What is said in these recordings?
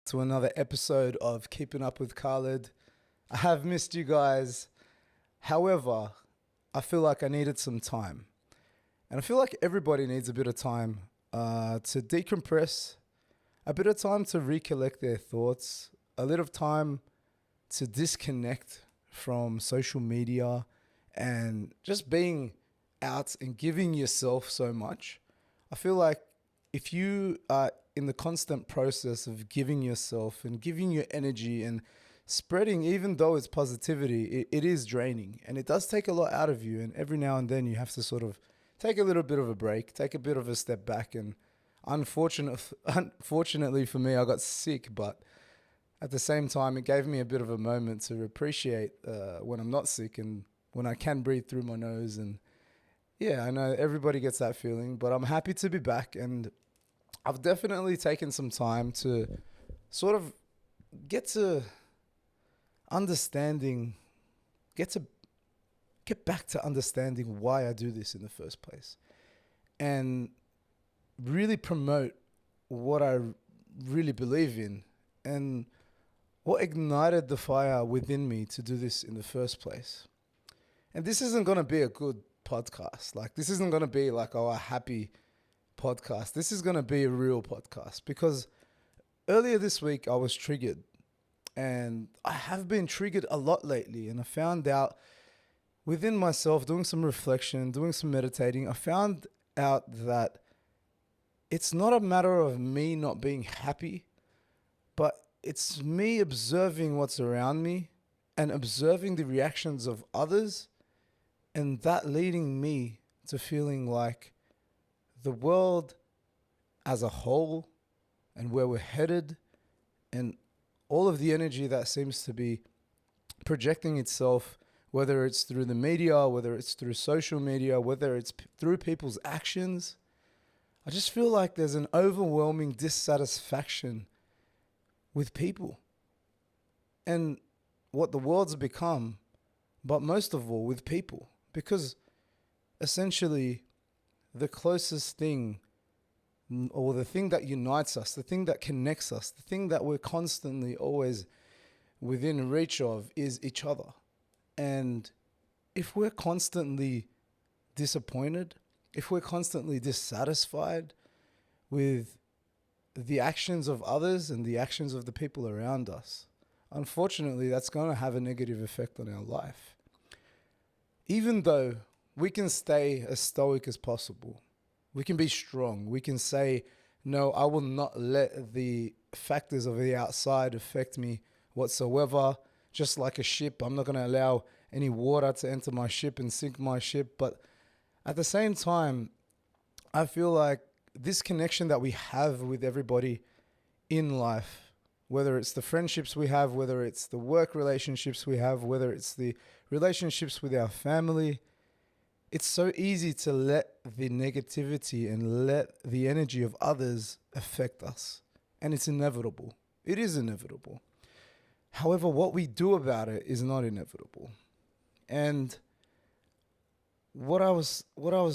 to another episode of Keeping Up with Khaled. I have missed you guys. However, I feel like I needed some time. And I feel like everybody needs a bit of time to decompress, a bit of time to recollect their thoughts, a little time to disconnect from social media and just being out and giving yourself so much. I feel like if you are in the constant process of giving yourself and giving your energy and spreading, even though it's positivity, it is draining and it does take a lot out of you. And every now and then you have to sort of take a little bit of a break, take a bit of a step back. And unfortunately for me, I got sick, but at the same time, it gave me a bit of a moment to appreciate when I'm not sick and when I can breathe through my nose. And yeah, I know everybody gets that feeling, but I'm happy to be back. And I've definitely taken some time to sort of get to understanding, get back to understanding why I do this in the first place and really promote what I really believe in and what ignited the fire within me to do this in the first place. And this isn't going to be a good podcast. Like, this isn't going to be like, oh, a happy podcast. This is going to be a real podcast because earlier this week I was triggered, and I have been triggered a lot lately. And I found out within myself, doing some reflection, doing some meditating, I found out that it's not a matter of me not being happy, but it's me observing what's around me and observing the reactions of others, and that leading me to feeling like the world as a whole and where we're headed and all of the energy that seems to be projecting itself, whether it's through the media, whether it's through social media, whether it's through people's actions. I just feel like there's an overwhelming dissatisfaction with people and what the world's become, but most of all with people, because essentially the closest thing, or the thing that unites us, the thing that connects us, the thing that we're constantly always within reach of is each other. And if we're constantly disappointed, if we're constantly dissatisfied with the actions of others and the actions of the people around us, unfortunately, that's going to have a negative effect on our life. Even though we can stay as stoic as possible, we can be strong, we can say, no, I will not let the factors of the outside affect me whatsoever. Just like a ship, I'm not going to allow any water to enter my ship and sink my ship. But at the same time, I feel like this connection that we have with everybody in life, whether it's the friendships we have, whether it's the work relationships we have, whether it's the relationships with our family, it's so easy to let the negativity and let the energy of others affect us. And it's inevitable. It is inevitable. However, what we do about it is not inevitable. And what I was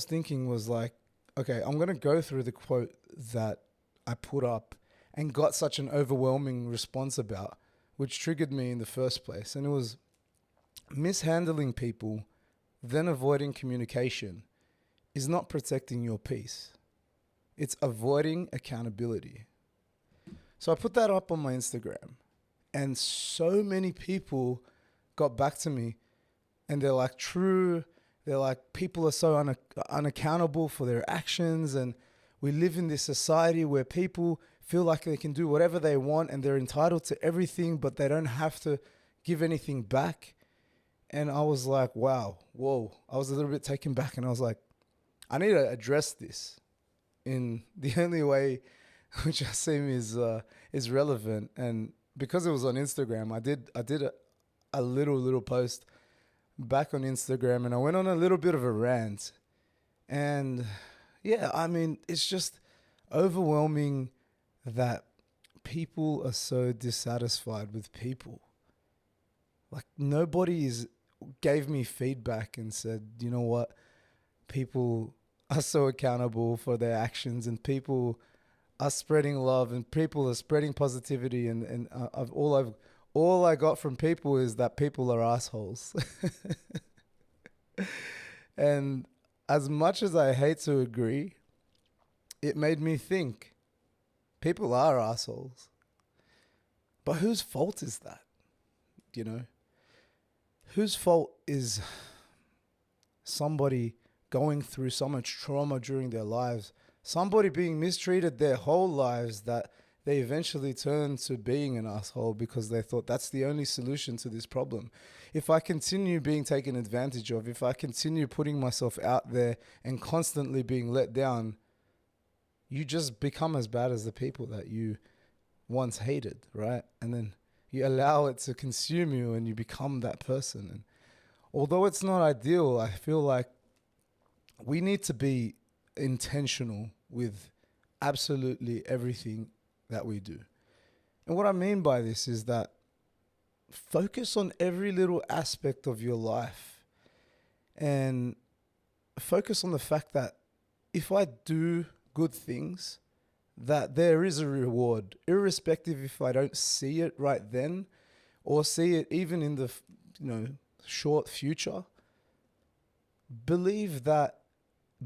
thinking was like, okay, I'm going to go through the quote that I put up and got such an overwhelming response about, which triggered me in the first place. And it was, mishandling people, then avoiding communication is not protecting your peace. It's avoiding accountability. So I put that up on my Instagram, and so many people got back to me, and they're like, true. They're like, people are so unaccountable for their actions, and we live in this society where people feel like they can do whatever they want and they're entitled to everything, but they don't have to give anything back. And I was like, wow, whoa. I was a little bit taken back, and I was like, I need to address this in the only way which I seem is relevant. And because it was on Instagram, I did a little post back on Instagram, and I went on a little bit of a rant. And yeah, I mean, it's just overwhelming that people are so dissatisfied with people. Like, nobody gave me feedback and said, you know what, people are so accountable for their actions, and people are spreading love and people are spreading positivity, and all I got from people is that people are assholes. And as much as I hate to agree, it made me think people are assholes. But whose fault is that? You know? Whose fault is somebody going through so much trauma during their lives, somebody being mistreated their whole lives, that they eventually turned to being an asshole because they thought that's the only solution to this problem? If I continue being taken advantage of, if I continue putting myself out there and constantly being let down, you just become as bad as the people that you once hated, right? And then you allow it to consume you and you become that person. And although it's not ideal, I feel like we need to be intentional with absolutely everything that we do. And what I mean by this is that focus on every little aspect of your life and focus on the fact that if I do good things, that there is a reward, irrespective if I don't see it right then or see it even in the short future. Believe that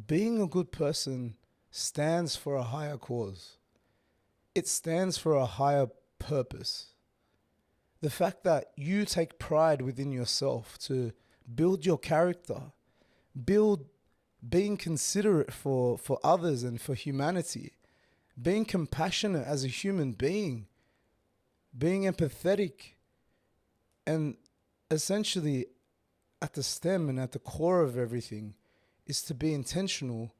being a good person stands for a higher cause. It stands for a higher purpose. The fact that you take pride within yourself to build your character, build being considerate for others and for humanity, being compassionate as a human being, being empathetic, and essentially at the stem and at the core of everything is to be intentional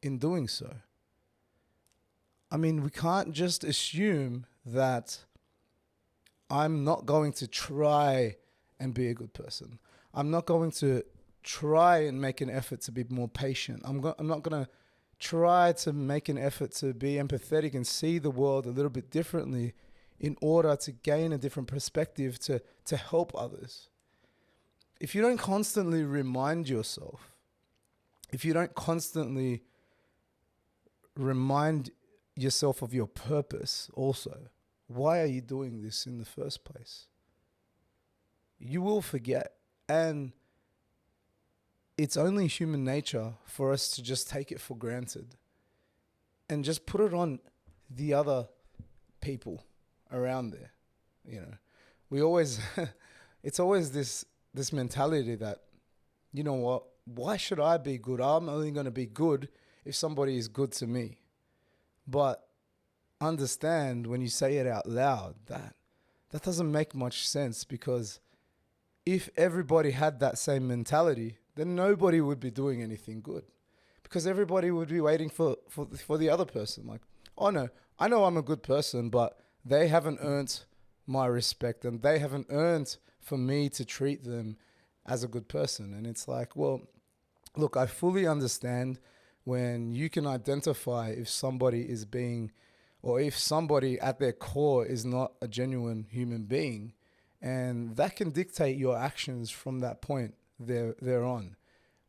in doing so. I mean, we can't just assume that I'm not going to try and be a good person. I'm not going to try and make an effort to be more patient. I'm not going to try to make an effort to be empathetic and see the world a little bit differently in order to gain a different perspective to help others. If you don't constantly remind yourself, if you don't constantly remind yourself of your purpose also, why are you doing this in the first place? You will forget. And it's only human nature for us to just take it for granted and just put it on the other people around there. You know, we always, it's always this mentality that, you know what, why should I be good? I'm only going to be good if somebody is good to me. But understand when you say it out loud that doesn't make much sense, because if everybody had that same mentality, then nobody would be doing anything good, because everybody would be waiting for the other person. Like, oh no, I know I'm a good person, but they haven't earned my respect and they haven't earned for me to treat them as a good person. And it's like, well, look, I fully understand when you can identify if somebody is being, or if somebody at their core is not a genuine human being, and that can dictate your actions from that point thereon.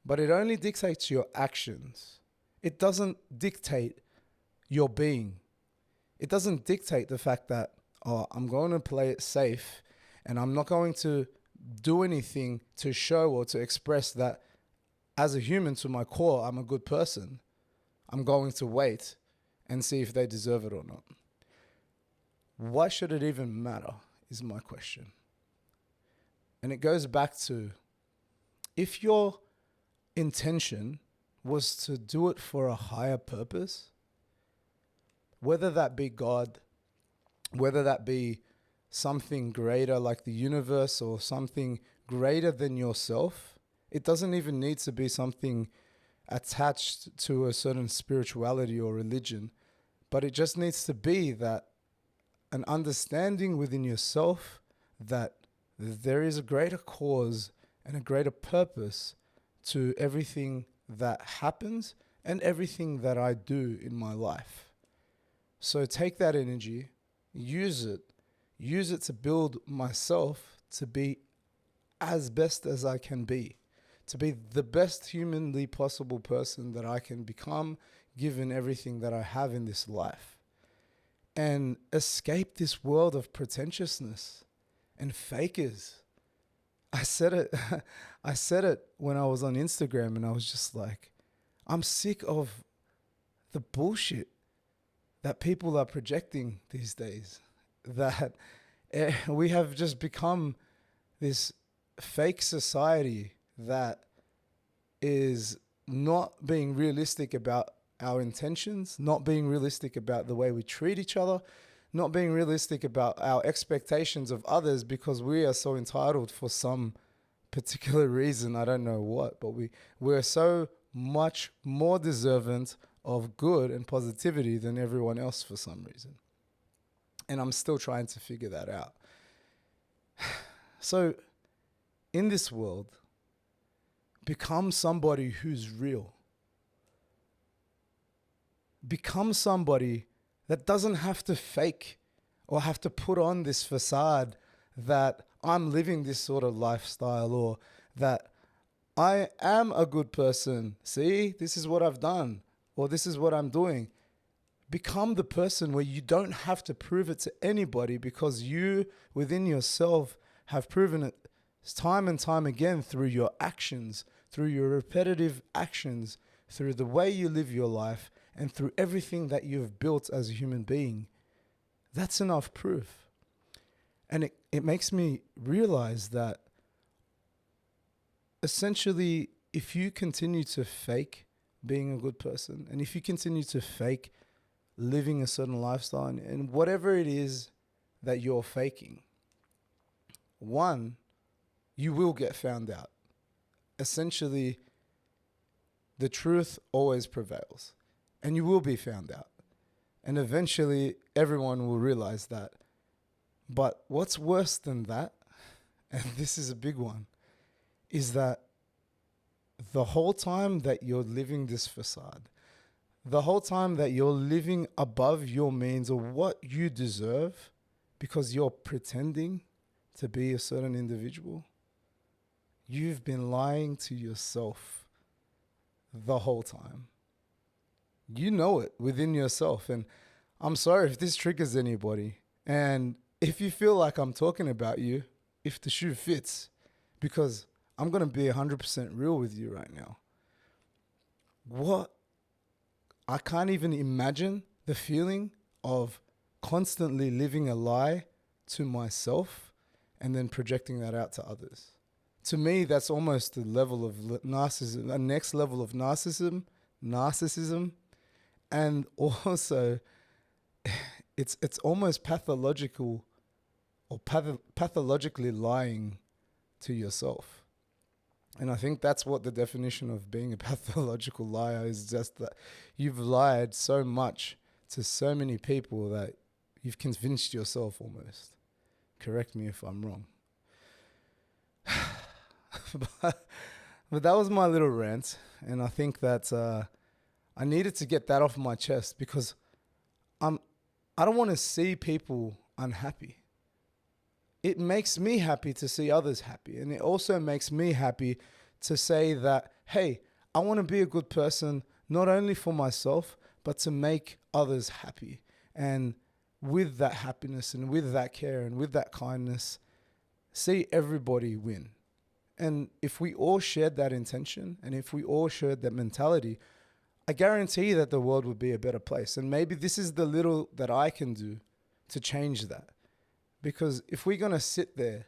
But it only dictates your actions. It doesn't dictate your being. It doesn't dictate the fact that, oh, I'm going to play it safe and I'm not going to do anything to show or to express that as a human to my core, I'm a good person. I'm going to wait and see if they deserve it or not. Why should it even matter is my question. And it goes back to, if your intention was to do it for a higher purpose, whether that be God, whether that be something greater like the universe or something greater than yourself, it doesn't even need to be something attached to a certain spirituality or religion, but it just needs to be that an understanding within yourself that there is a greater cause and a greater purpose to everything that happens and everything that I do in my life. So take that energy, use it to build myself to be as best as I can be, to be the best humanly possible person that I can become, given everything that I have in this life. and escape this world of pretentiousness and fakers. I said it I said it when I was on Instagram, and I was just like, I'm sick of the bullshit that people are projecting these days. That we have just become this fake society that is not being realistic about our intentions, not being realistic about the way we treat each other, not being realistic about our expectations of others, because we are so entitled for some particular reason. I don't know what, but we're so much more deserving of good and positivity than everyone else for some reason. And I'm still trying to figure that out. So in this world, become somebody who's real. Become somebody that doesn't have to fake or have to put on this facade that I'm living this sort of lifestyle, or that I am a good person. See, this is what I've done, or this is what I'm doing. Become the person where you don't have to prove it to anybody, because you within yourself have proven it time and time again through your actions, through your repetitive actions, through the way you live your life, and through everything that you've built as a human being. That's enough proof. And it makes me realize that essentially, if you continue to fake being a good person, and if you continue to fake living a certain lifestyle, and whatever it is that you're faking, one, you will get found out. Essentially, the truth always prevails, and you will be found out. And eventually, everyone will realize that. But what's worse than that, and this is a big one, is that the whole time that you're living this facade, the whole time that you're living above your means or what you deserve because you're pretending to be a certain individual, you've been lying to yourself the whole time. You know it within yourself. And I'm sorry if this triggers anybody. And if you feel like I'm talking about you, if the shoe fits, because I'm going to be 100% real with you right now. I can't even imagine the feeling of constantly living a lie to myself and then projecting that out to others. To me, that's almost the level of narcissism, a next level of narcissism, and also it's almost pathological or pathologically lying to yourself. And I think that's what the definition of being a pathological liar is, just that you've lied so much to so many people that you've convinced yourself almost. Correct me if I'm wrong. But that was my little rant. And I think that I needed to get that off my chest, because I don't want to see people unhappy. It makes me happy to see others happy. And it also makes me happy to say that, hey, I want to be a good person, not only for myself, but to make others happy. And with that happiness and with that care and with that kindness, see everybody win. And if we all shared that intention, and if we all shared that mentality, I guarantee that the world would be a better place. And maybe this is the little that I can do to change that. Because if we're going to sit there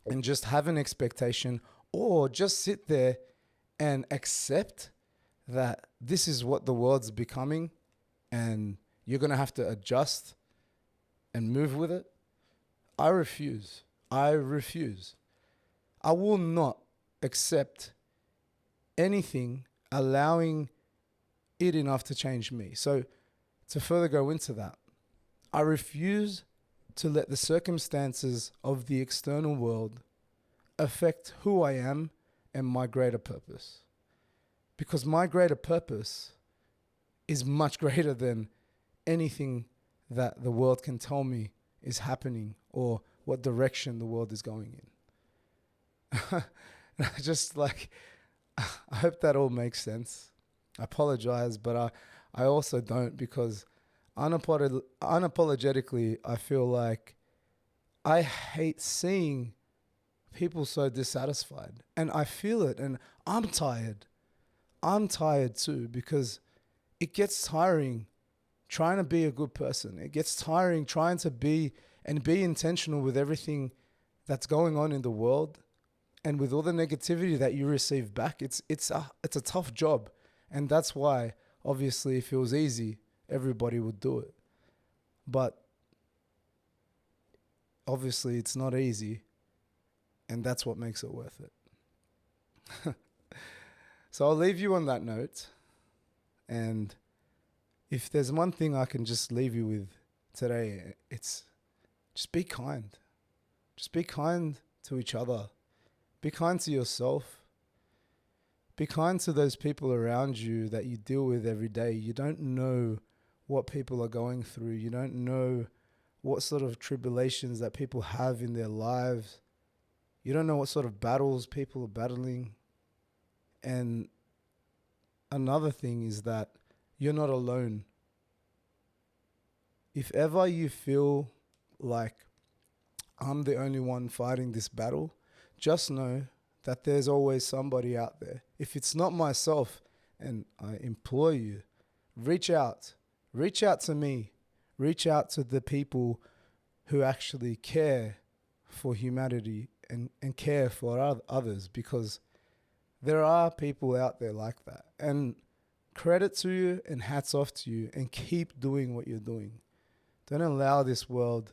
and just have an expectation, or just sit there and accept that this is what the world's becoming and you're going to have to adjust and move with it, I refuse. I will not accept anything allowing it enough to change me. So to further go into that, I refuse to let the circumstances of the external world affect who I am and my greater purpose. Because my greater purpose is much greater than anything that the world can tell me is happening or what direction the world is going in. I hope that all makes sense. I apologize, but I also don't, because unapologetically, I feel like I hate seeing people so dissatisfied. And I feel it, and I'm tired. I'm tired too, because it gets tiring trying to be a good person. It gets tiring trying to be and be intentional with everything that's going on in the world, and with all the negativity that you receive back. It's a tough job, and that's why obviously if it was easy, everybody would do it. But obviously it's not easy, and that's what makes it worth it. So I'll leave you on that note, and if there's one thing I can just leave you with today, it's just be kind. Just be kind to each other. Be kind to yourself. Be kind to those people around you that you deal with every day. You don't know what people are going through. You don't know what sort of tribulations that people have in their lives. You don't know what sort of battles people are battling. And another thing is that you're not alone. If ever you feel like I'm the only one fighting this battle, just know that there's always somebody out there. If it's not myself, and I implore you, reach out. Reach out to me. Reach out to the people who actually care for humanity and care for others, because there are people out there like that. And credit to you and hats off to you, and keep doing what you're doing. Don't allow this world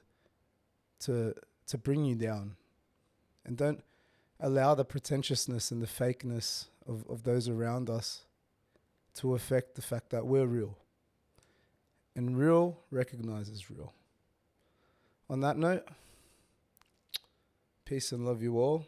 to bring you down. And don't allow the pretentiousness and the fakeness of those around us to affect the fact that we're real. And real recognizes real. On that note, peace and love you all.